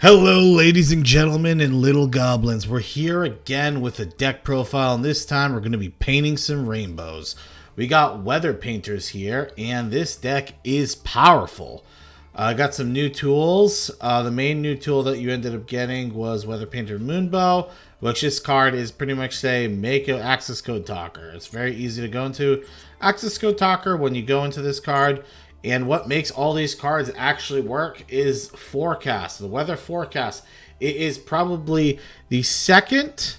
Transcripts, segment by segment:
Hello, ladies and gentlemen and little goblins. We're here again with a deck profile, and this time we're going to be painting some rainbows. We got weather painters here, and this deck is powerful. I got some new tools. The main new tool that you ended up getting was Weather Painter Moonbow, which this card is pretty much say, make an access code talker. It's very easy to go into access code talker when you go into this card. And what makes all these cards actually work is forecast, the weather forecast. It is probably the second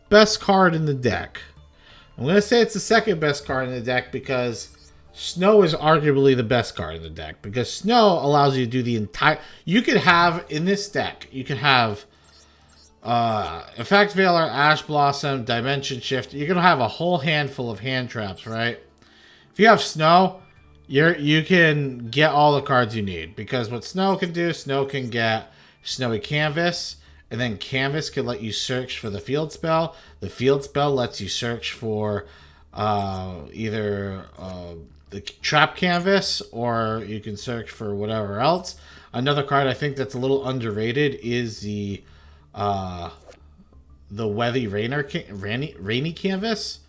best card in the deck. I'm going to say it's the second best card in the deck because snow is arguably the best card in the deck. Because snow allows you to do the entire... You could have, in this deck, you can have Effect Veiler, Ash Blossom, Dimension Shift. You're going to have a whole handful of hand traps, right? If you have snow... You can get all the cards you need, because what Snow can do, Snow can get Snowy Canvas, and then Canvas can let you search for the field spell. The field spell lets you search for either the trap canvas, or you can search for whatever else. Another card I think that's a little underrated is the Weathy Rainy Canvas.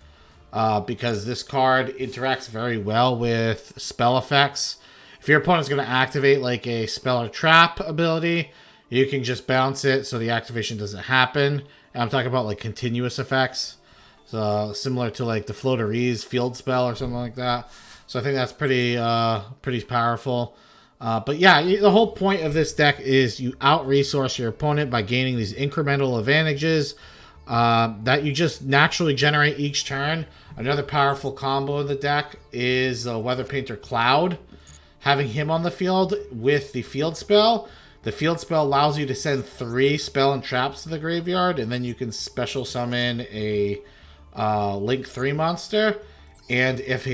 Because this card interacts very well with spell effects. If your opponent's going to activate like a spell or trap ability, you can just bounce it so the activation doesn't happen. And I'm talking about like continuous effects. So similar to like the Floateries field spell or something like that. So I think that's pretty powerful. But yeah, the whole point of this deck is you out-resource your opponent by gaining these incremental advantages that you just naturally generate each turn. Another powerful combo in the deck is Weather Painter Cloud. Having him on the field with the field spell. The field spell allows you to send 3 spell and traps to the graveyard, and then you can special summon a Link 3 monster. And if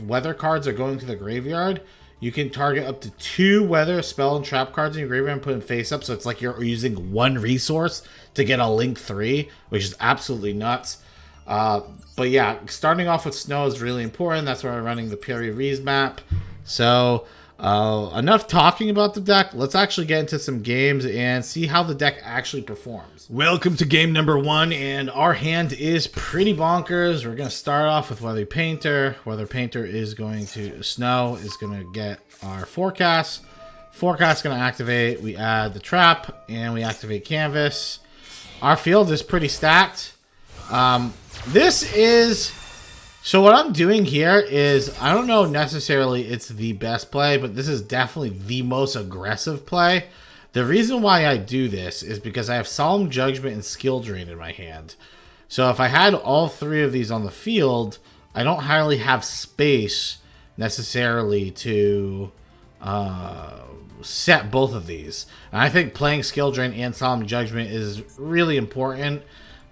weather cards are going to the graveyard, you can target up to 2 weather, spell, and trap cards in your graveyard and put them face up. So it's like you're using 1 resource to get a Link 3, which is absolutely nuts. But yeah, starting off with snow is really important. That's why we're running the Piri Rees map. So enough talking about the deck. Let's actually get into some games and see how the deck actually performs. Welcome to game number 1, and our hand is pretty bonkers. We're going to start off with Weather Painter. Weather Painter is going to... Snow is going to get our forecast. Forecast is going to activate. We add the trap, and we activate Canvas. Our field is pretty stacked. This is... So what I'm doing here is, I don't know necessarily it's the best play, but this is definitely the most aggressive play. The reason why I do this is because I have Solemn Judgment and Skill Drain in my hand. So if I had all 3 of these on the field, I don't hardly have space necessarily to set both of these. And I think playing Skill Drain and Solemn Judgment is really important,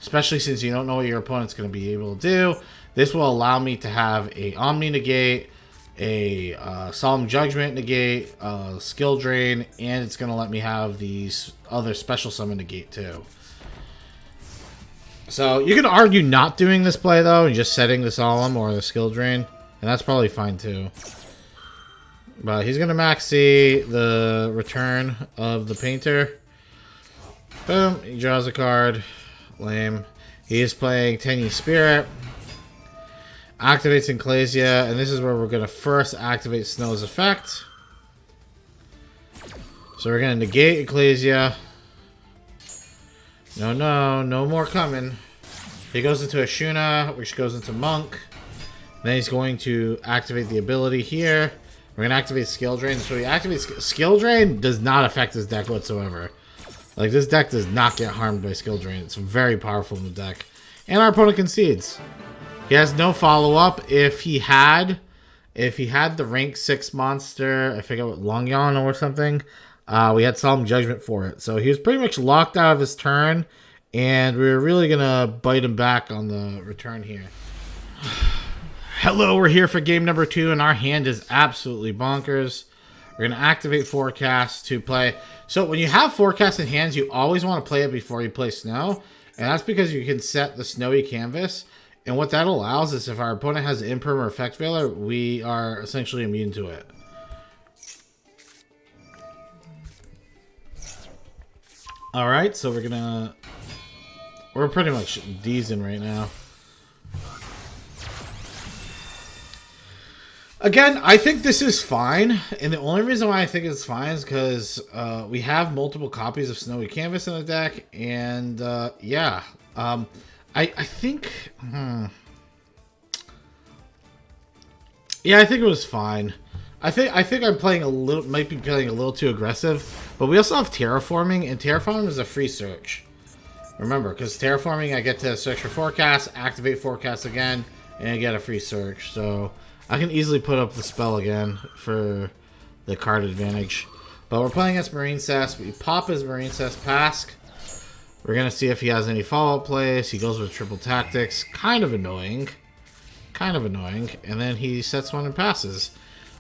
especially since you don't know what your opponent's going to be able to do. This will allow me to have a Omni Negate, a Solemn Judgment Negate, a Skill Drain, and it's going to let me have these other Special Summon Negate too. So you can argue not doing this play though, and just setting the Solemn or the Skill Drain, and that's probably fine too. But he's going to maxi the return of the Painter. Boom, he draws a card. Lame. He is playing Tenyi Spirit. Activates Ecclesia, and this is where we're going to first activate Snow's effect. So we're going to negate Ecclesia. No more coming. He goes into Ashuna, which goes into Monk. Then he's going to activate the ability here. We're going to activate Skill Drain. So he activates Skill Drain, does not affect his deck whatsoever. Like, this deck does not get harmed by Skill Drain. It's very powerful in the deck. And our opponent concedes. He has no follow-up. If he had the rank 6 monster, I forget what, Longyon or something, we had Solemn Judgment for it. So he was pretty much locked out of his turn, and we were really going to bite him back on the return here. Hello, we're here for game number 2, and our hand is absolutely bonkers. We're going to activate Forecast to play. So when you have Forecast in hands, you always want to play it before you play Snow, and that's because you can set the Snowy Canvas. And what that allows is if our opponent has Imperm or Effect Veiler, we are essentially immune to it. Alright, so we're pretty much decent right now. Again, I think this is fine, and the only reason why I think it's fine is because we have multiple copies of Snowy Canvas in the deck, and yeah, I think, yeah, I think it was fine. I think I'm playing might be playing a little too aggressive, but we also have terraforming, and terraforming is a free search. Remember, because terraforming, I get to search for forecast, activate forecast again, and I get a free search. So I can easily put up the spell again for the card advantage. But we're playing against Marine Cess. We pop his Marine Cess Pask. We're going to see if he has any follow-up plays. He goes with triple tactics. Kind of annoying. Kind of annoying. And then he sets one and passes.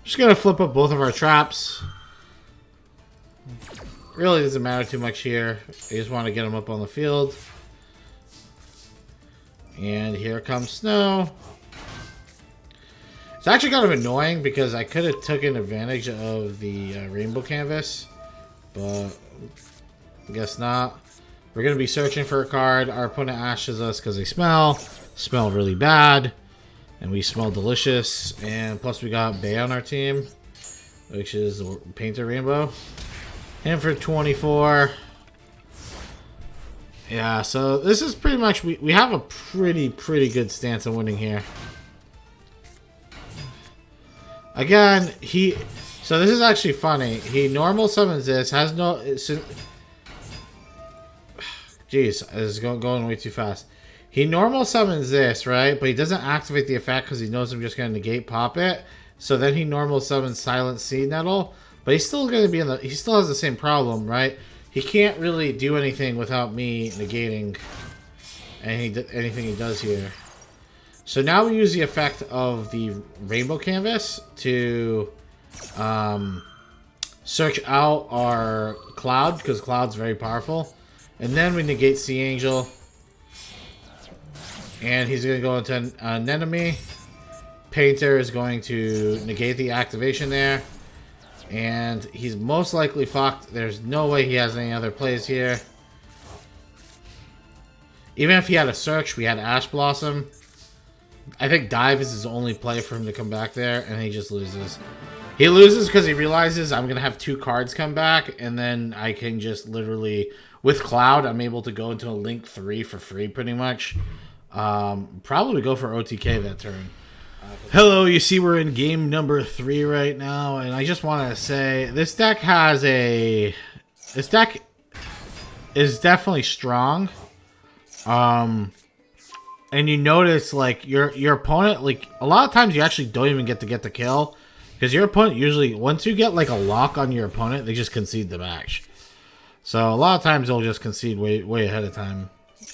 Just going to flip up both of our traps. Really doesn't matter too much here. I just want to get him up on the field. And here comes Snow. It's actually kind of annoying because I could have taken advantage of the rainbow canvas, but I guess not. We're going to be searching for a card. Our opponent ashes us because they smell really bad, and we smell delicious. And plus we got Bay on our team, which is the Painter Rainbow. And for 24. Yeah, so this is pretty much, we have a pretty good stance of winning here. Again, so this is actually funny. He normal summons this, has no, jeez, this is going way too fast. He normal summons this, right? But he doesn't activate the effect because he knows I'm just going to negate pop it. So then he normal summons Silent Sea Nettle. But he's still going to be he still has the same problem, right? He can't really do anything without me negating anything he does here. So now we use the effect of the Rainbow Canvas to search out our Cloud, because Cloud's very powerful. And then we negate Sea Angel. And he's going to go into an Anemone. Painter is going to negate the activation there. And he's most likely fucked. There's no way he has any other plays here. Even if he had a search, we had Ash Blossom. I think Dive is his only play for him to come back there, and he just loses. He loses because he realizes I'm going to have 2 cards come back, and then I can just literally, with Cloud, I'm able to go into a Link 3 for free pretty much. Probably go for OTK that turn. Hello, you see we're in game number 3 right now, and I just want to say this deck is definitely strong. And you notice like your opponent, like a lot of times you actually don't even get the kill because your opponent usually, once you get like a lock on your opponent, they just concede the match. So a lot of times they'll just concede way ahead of time.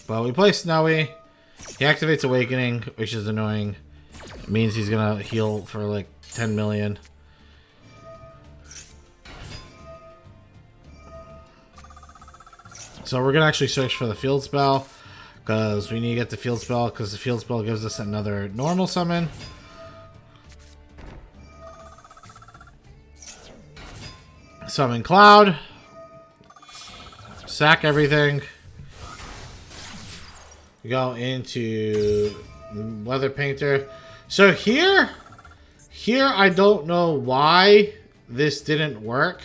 But we play Snowy. He activates Awakening, which is annoying. It means he's gonna heal for like 10 million. So we're gonna actually search for the field spell because we need to get the field spell because the field spell gives us another normal summon. Summon Cloud. Sack everything. We go into Weather Painter. So here I don't know why this didn't work,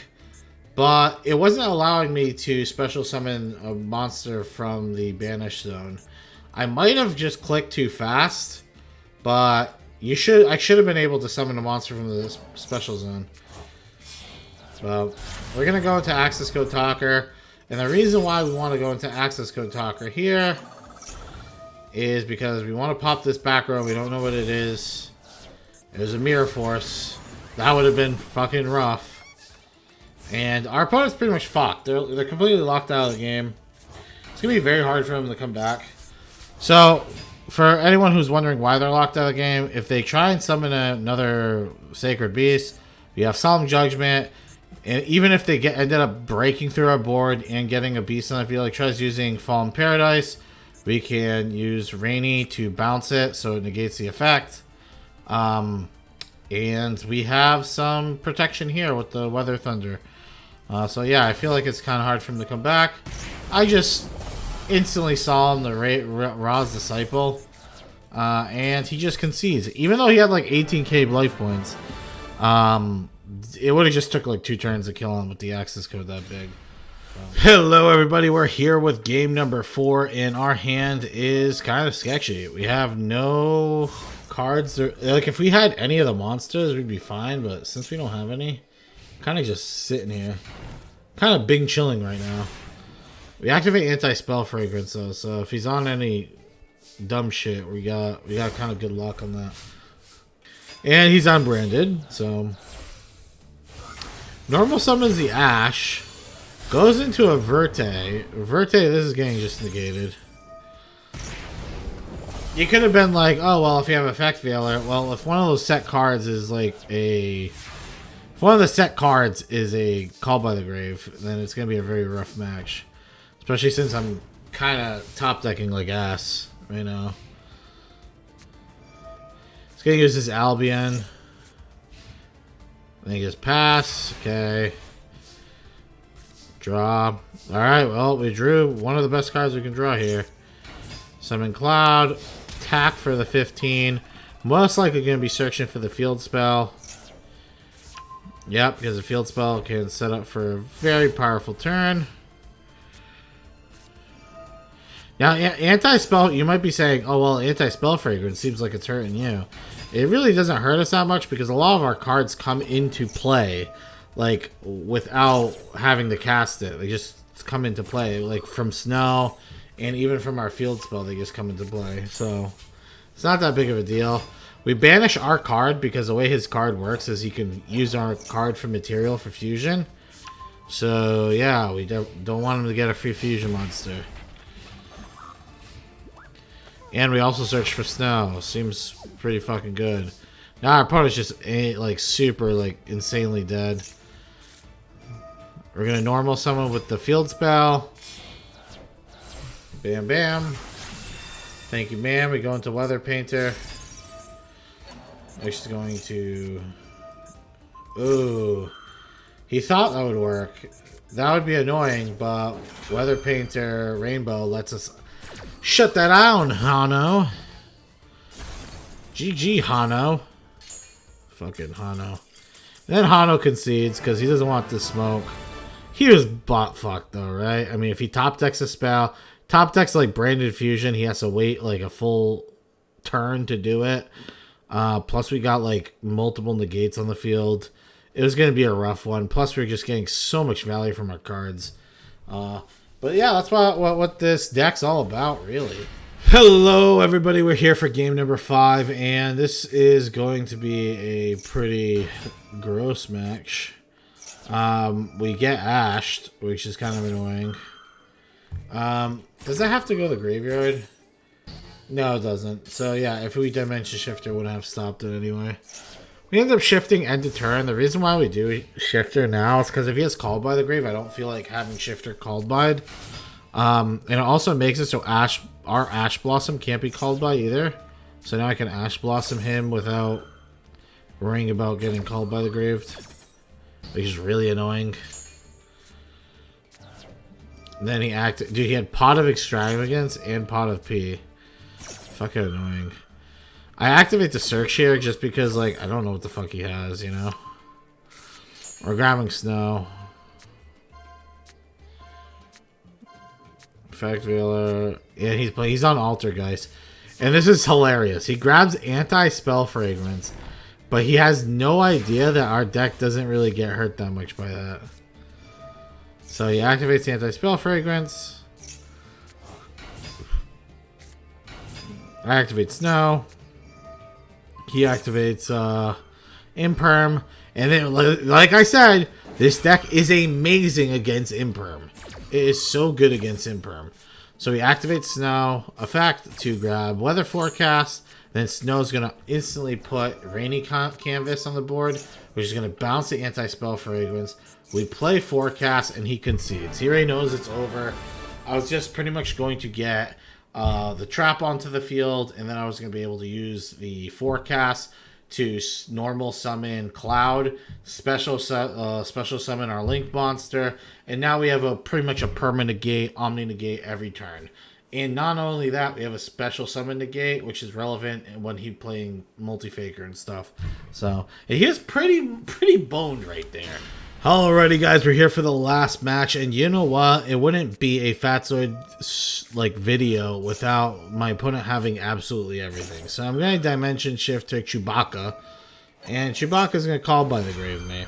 but it wasn't allowing me to special summon a monster from the Banish Zone. I might have just clicked too fast, but I should have been able to summon a monster from the special zone. So we're gonna go into Access Code Talker, and the reason why we want to go into Access Code Talker here is because we want to pop this back row. We don't know what it is. There's a Mirror Force. That would have been fucking rough. And our opponent's pretty much fucked. They're completely locked out of the game. It's going to be very hard for them to come back. So, for anyone who's wondering why they're locked out of the game, if they try and summon another Sacred Beast, we have Solemn Judgment. And even if they ended up breaking through our board and getting a beast on the field, like tries using Fallen Paradise, we can use Rainy to bounce it so it negates the effect. And we have some protection here with the Weather Thunder. So yeah, I feel like it's kind of hard for him to come back. I just instantly saw him, the Ra's Disciple. And he just concedes. Even though he had like 18k life points, it would have just took like 2 turns to kill him with the access code that big. Hello everybody, we're here with game number 4 and our hand is kind of sketchy. We have no cards. Like if we had any of the monsters we'd be fine, but since we don't have any, kind of just sitting here. Kind of big chilling right now. We activate anti-spell fragrance though, so if he's on any dumb shit, we got kind of good luck on that. And he's unbranded, so normal summons the Ash. Goes into a Verte. Verte, this is getting just negated. You could have been like, oh, well, if you have Effect Veiler, well, if one of those set cards is like a... If one of the set cards is a Call by the Grave, then it's going to be a very rough match. Especially since I'm kind of top decking like ass right now. It's going to use this Albion. Then he just pass. Okay. Draw. Alright, well, we drew one of the best cards we can draw here. Summon Cloud. Attack for the 15. Most likely going to be searching for the field spell. Yep, because the field spell can set up for a very powerful turn. Now, anti-spell, you might be saying, oh, well, anti-spell fragrance seems like it's hurting you. It really doesn't hurt us that much because a lot of our cards come into play like without having to cast it. They just come into play, like from Snow and even from our field spell, they just come into play. So it's not that big of a deal. We banish our card because the way his card works is he can use our card for material for fusion. So yeah, we don't want him to get a free fusion monster. And we also search for Snow. Seems pretty fucking good. Now our opponent's just like super like insanely dead. We're gonna normal summon with the field spell. Bam bam. Thank you, ma'am. We go into Weather Painter. Which is going to... Ooh. He thought that would work. That would be annoying, but Weather Painter Rainbow lets us shut that down, Hano. GG, Hano. Fucking Hano. Then Hano concedes because he doesn't want this smoke. He was bot fucked though, right? I mean, if he top decks a spell, top decks like Branded Fusion, he has to wait like a full turn to do it. Plus we got like multiple negates on the field. It was going to be a rough one. Plus we were just getting so much value from our cards. But yeah, that's what this deck's all about, really. Hello, everybody. We're here for game number 5, and this is going to be a pretty gross match. We get ashed, which is kind of annoying. Does that have to go to the graveyard? No, it doesn't. So yeah, if we Dimension Shifter, wouldn't have stopped it anyway. We end up shifting end of turn. The reason why we do Shifter now is because if he has Called by the Grave, I don't feel like having Shifter Called by. And it also makes it so our Ash Blossom can't be called by either. So now I can Ash Blossom him without worrying about getting called by the Grave, which is really annoying. And then he dude, he had Pot of Extravagance and Pot of P. Fucking annoying. I activate the Search here just because, like, I don't know what the fuck he has, you know? We're grabbing Snow. Effect Veiler. Yeah, he's on Altergeist. And this is hilarious. He grabs Anti-Spell Fragrance, but he has no idea that our deck doesn't really get hurt that much by that. So he activates Anti-Spell Fragrance. I activate Snow. He activates Imperm. And then, like I said, this deck is amazing against Imperm. It is so good against Imperm. So he activates Snow, effect to grab Weather Forecast. Then Snow's going to instantly put Rainy Canvas on the board, which is going to bounce the Anti-Spell Fragrance. We play Forecast, and he concedes. He already knows it's over. I was just pretty much going to get the trap onto the field, and then I was going to be able to use the Forecast to normal summon Cloud, special summon our Link monster, and now we have a pretty much a permanent negate, Omni negate every turn. And not only that, we have a special summon negate, which is relevant when he's playing multi-faker and stuff. So he is pretty boned right there. Alrighty, guys, we're here for the last match, and you know what? It wouldn't be a Fatsoid like video without my opponent having absolutely everything. So I'm going to dimension shift to Chewbacca, and Chewbacca's going to call by the grave me.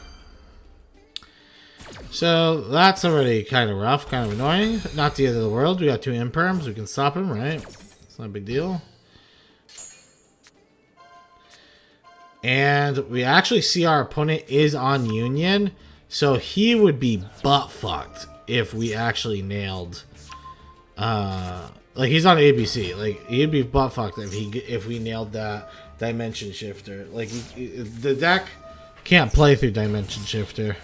So that's already kind of rough, kind of annoying. Not the end of the world. We got 2 imperms. We can stop him, right? It's not a big deal. And we actually see our opponent is on Union. So he would be butt fucked if we actually nailed, like he's on ABC. Like he'd be butt fucked if we nailed that dimension shifter. Like the deck can't play through dimension shifter.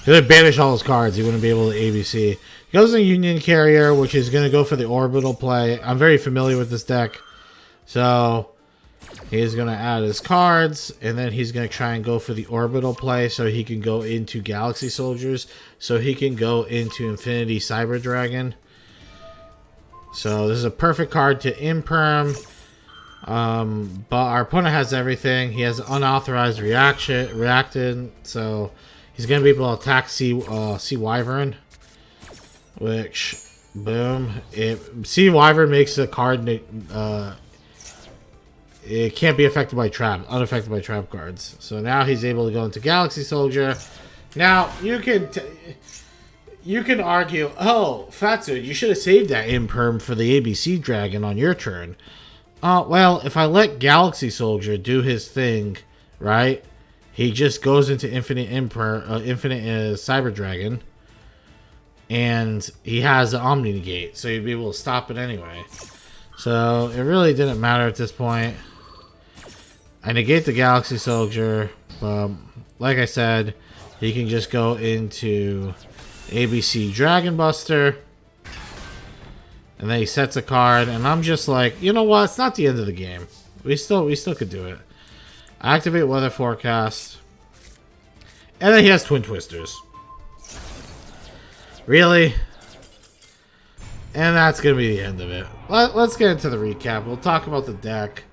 He would banish all his cards. He wouldn't be able to ABC. He goes in Union Carrier, which is going to go for the orbital play. I'm very familiar with this deck, so. He's going to add his cards, and then he's going to try and go for the orbital play so he can go into Galaxy Soldiers, so he can go into Infinity Cyber Dragon. So this is a perfect card to imperm, but our opponent has everything. He has unauthorized reactant, so he's going to be able to attack Sea Wyvern, which, boom. Sea Wyvern makes a card... it can't be affected by unaffected by trap cards. So now he's able to go into Galaxy Soldier. Now you can argue, oh, Fatsoid, you should have saved that imperm for the ABC Dragon on your turn. Well, if I let Galaxy Soldier do his thing, right? He just goes into Infinite Cyber Dragon, and he has an Omni negate, so you'd be able to stop it anyway. So it really didn't matter at this point. I negate the Galaxy Soldier. Like I said, he can just go into ABC Dragon Buster. And then he sets a card, and I'm just like, you know what? It's not the end of the game. We still could do it. Activate Weather Forecast. And then he has Twin Twisters. Really? And that's going to be the end of it. Let's get into the recap. We'll talk about the deck,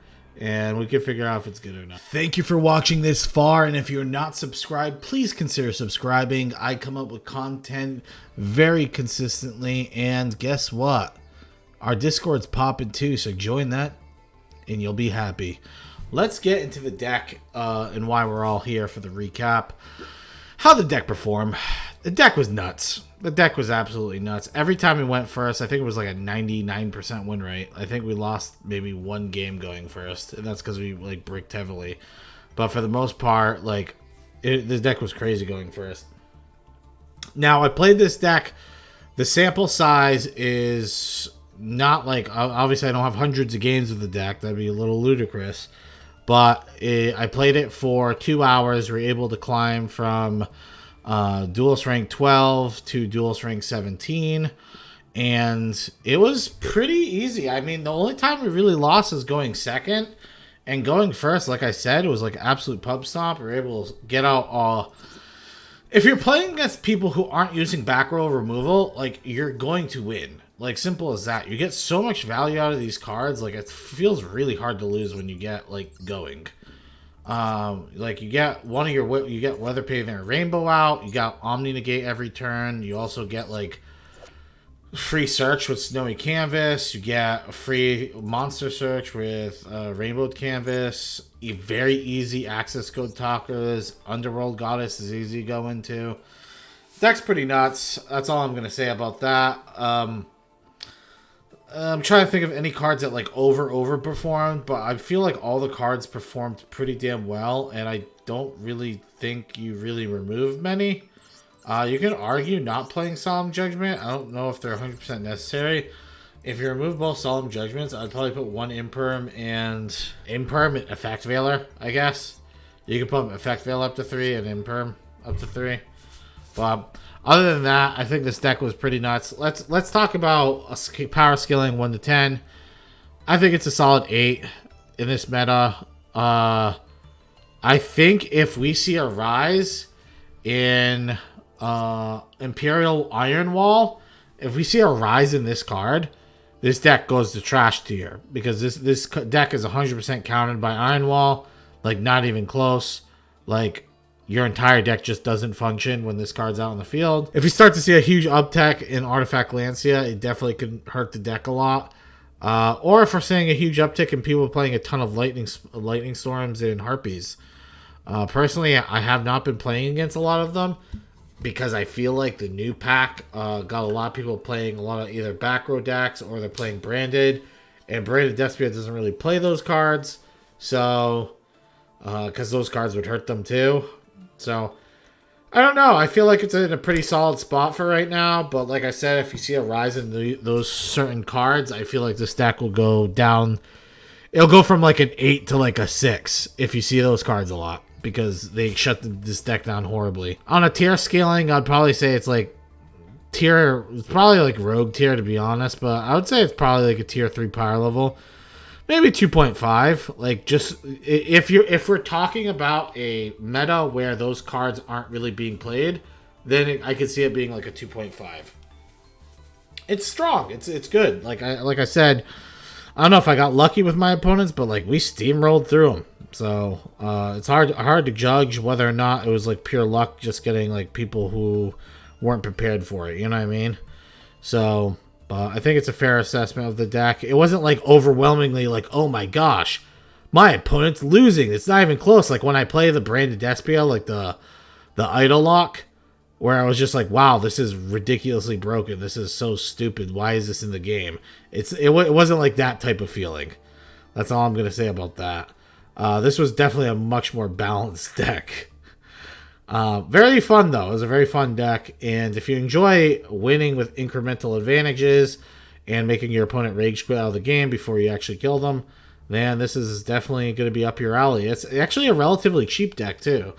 and we can figure out if it's good or not. Thank you for watching this far, and if you're not subscribed, please consider subscribing. I come up with content very consistently, and guess what? Our Discord's popping too, so join that, and you'll be happy. Let's get into the deck and why we're all here for the recap. How the deck performed. The deck was nuts. The deck was absolutely nuts. Every time we went first, I think it was like a 99% win rate. I think we lost maybe one game going first, and that's because we like bricked heavily. But for the most part, like the deck was crazy going first. Now I played this deck. The sample size is not like, obviously I don't have hundreds of games of the deck. That'd be a little ludicrous. But I played it for 2 hours. We were able to climb from Duelist rank 12 to Duelist rank 17, and it was pretty easy. I mean, the only time we really lost is going second, and going first, like I said, it was like absolute pub stomp. We were able to get out all. If you're playing against people who aren't using back row removal, like, you're going to win. Like, simple as that. You get so much value out of these cards. Like, it feels really hard to lose when you get like going. Like you get you get Weather Paving or Rainbow out. You got Omni negate every turn. You also get like free search with Snowy Canvas. You get a free monster search with Rainbow Canvas. Very easy access code talkers. Underworld Goddess is easy to go into. Deck's pretty nuts. That's all I'm gonna say about that. I'm trying to think of any cards that like overperformed, but I feel like all the cards performed pretty damn well, and I don't really think you really removed many. You can argue not playing Solemn Judgment. I don't know if they're 100% necessary. If you remove both Solemn Judgments, I'd probably put one Imperm and Effect Veiler, I guess. You can put Effect Veil up to 3 and Imperm up to 3. But other than that, I think this deck was pretty nuts. Let's talk about power scaling 1 to 10. I think it's a solid 8. in this meta. I think if we see a rise in Imperial Iron Wall, if we see a rise in this card, this deck goes to trash tier, because this deck is 100% countered by Iron Wall, like not even close. Like your entire deck just doesn't function when this card's out in the field. If we start to see a huge uptick in Artifact Lancia, it definitely could hurt the deck a lot. Or if we're seeing a huge uptick in people playing a ton of Lightning Storms and Harpies. Personally, I have not been playing against a lot of them, because I feel like the new pack got a lot of people playing a lot of either back row decks, or they're playing Branded. And Branded Despia doesn't really play those cards. So, because those cards would hurt them too. So, I don't know. I feel like it's in a pretty solid spot for right now. But like I said, if you see a rise in those certain cards, I feel like this deck will go down. It'll go from like an 8 to like a 6 if you see those cards a lot, because they shut this deck down horribly. On a tier scaling, I'd probably say it's like it's probably like rogue tier, to be honest, but I would say it's probably like a tier 3 power level. Maybe 2.5. Like, just if we're talking about a meta where those cards aren't really being played, then I could see it being like a 2.5. It's strong. It's good. Like I said, I don't know if I got lucky with my opponents, but like we steamrolled through them. So it's hard to judge whether or not it was like pure luck, just getting like people who weren't prepared for it. You know what I mean? So I think it's a fair assessment of the deck. It wasn't like overwhelmingly like, oh my gosh, my opponent's losing. It's not even close. Like when I play the Branded Despia, like the Idol Lock, where I was just like, wow, this is ridiculously broken. This is so stupid. Why is this in the game? It wasn't like that type of feeling. That's all I'm going to say about that. This was definitely a much more balanced deck. Very fun, though. It was a very fun deck. And if you enjoy winning with incremental advantages and making your opponent rage quit out of the game before you actually kill them, then this is definitely going to be up your alley. It's actually a relatively cheap deck, too.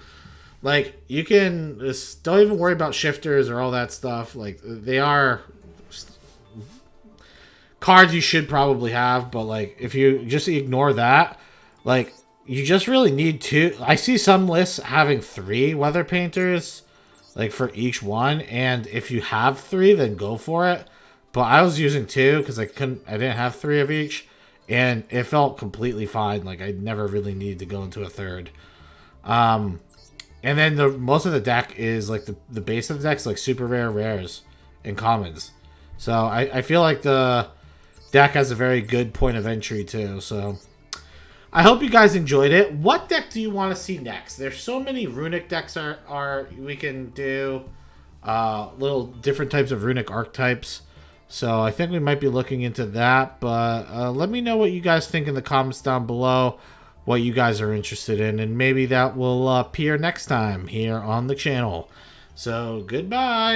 Like, you can just don't even worry about shifters or all that stuff. Like, they are cards you should probably have, but like, if you just ignore that, like, you just really need 2. I see some lists having 3 Weather Painters, like, for each one, and if you have 3, then go for it. But I was using 2 because I didn't have 3 of each, and it felt completely fine. Like, I never really needed to go into a third. And then most of the deck is like the base of the deck's like super rare rares and commons. So I feel like the deck has a very good point of entry too. So I hope you guys enjoyed it. What deck do you want to see next? There's so many runic decks we can do. Little different types of runic archetypes. So I think we might be looking into that. But let me know what you guys think in the comments down below. What you guys are interested in. And maybe that will appear next time here on the channel. So goodbye.